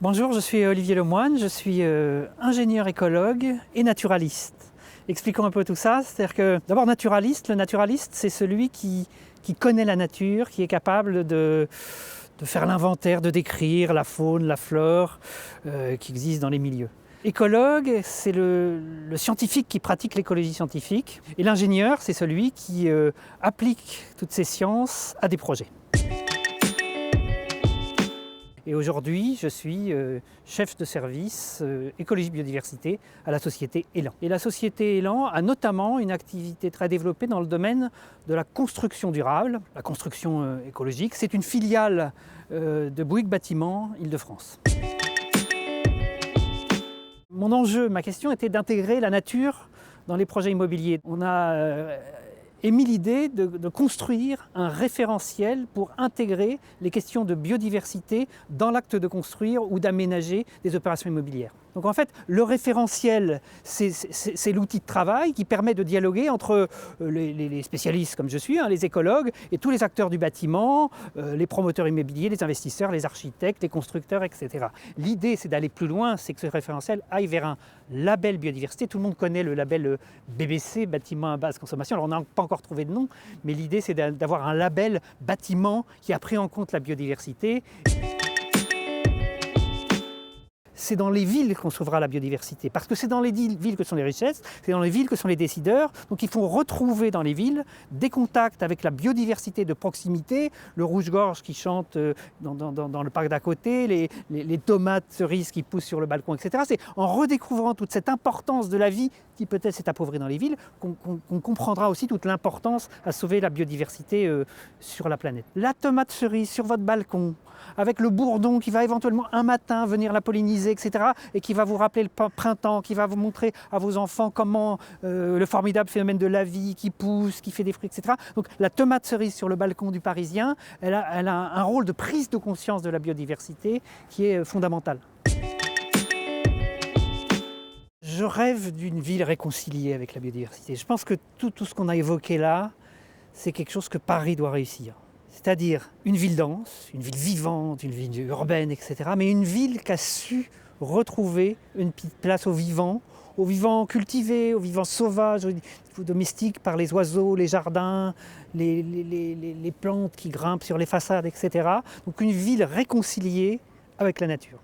Bonjour, je suis Olivier Lemoine, je suis ingénieur écologue et naturaliste. Expliquons un peu tout ça, c'est-à-dire que d'abord le naturaliste c'est celui qui connaît la nature, qui est capable de faire l'inventaire, de décrire la faune, la flore qui existe dans les milieux. Écologue, c'est le scientifique qui pratique l'écologie scientifique, et l'ingénieur, c'est celui qui applique toutes ces sciences à des projets. Et aujourd'hui, je suis chef de service écologie biodiversité à la société Élan. Et la société Élan a notamment une activité très développée dans le domaine de la construction durable, la construction écologique. C'est une filiale de Bouygues Bâtiment Île-de-France. Mon enjeu, ma question était d'intégrer la nature dans les projets immobiliers. On a émis l'idée de construire un référentiel pour intégrer les questions de biodiversité dans l'acte de construire ou d'aménager des opérations immobilières. Donc en fait, le référentiel, c'est l'outil de travail qui permet de dialoguer entre les spécialistes comme je suis, les écologues, et tous les acteurs du bâtiment, les promoteurs immobiliers, les investisseurs, les architectes, les constructeurs, etc. L'idée, c'est d'aller plus loin, c'est que ce référentiel aille vers un label biodiversité. Tout le monde connaît le label BBC, bâtiment à basse consommation. Alors on n'a pas encore trouvé de nom, mais l'idée, c'est d'avoir un label bâtiment qui a pris en compte la biodiversité. C'est dans les villes qu'on sauvera la biodiversité, parce que c'est dans les villes que sont les richesses, c'est dans les villes que sont les décideurs. Donc il faut retrouver dans les villes des contacts avec la biodiversité de proximité, le rouge-gorge qui chante dans le parc d'à côté, les tomates cerises qui poussent sur le balcon, etc. C'est en redécouvrant toute cette importance de la vie qui peut-être s'est appauvrie dans les villes qu'on comprendra aussi toute l'importance à sauver la biodiversité sur la planète. La tomate cerise sur votre balcon, avec le bourdon qui va éventuellement un matin venir la polliniser, etc., et qui va vous rappeler le printemps, qui va vous montrer à vos enfants comment le formidable phénomène de la vie qui pousse, qui fait des fruits, etc. Donc la tomate cerise sur le balcon du Parisien, elle a un rôle de prise de conscience de la biodiversité qui est fondamental. Je rêve d'une ville réconciliée avec la biodiversité. Je pense que tout ce qu'on a évoqué là, c'est quelque chose que Paris doit réussir. C'est-à-dire une ville dense, une ville vivante, une ville urbaine, etc. Mais une ville qui a su retrouver une petite place aux vivants cultivés, aux vivants sauvages, aux domestiques par les oiseaux, les jardins, les plantes qui grimpent sur les façades, etc. Donc une ville réconciliée avec la nature.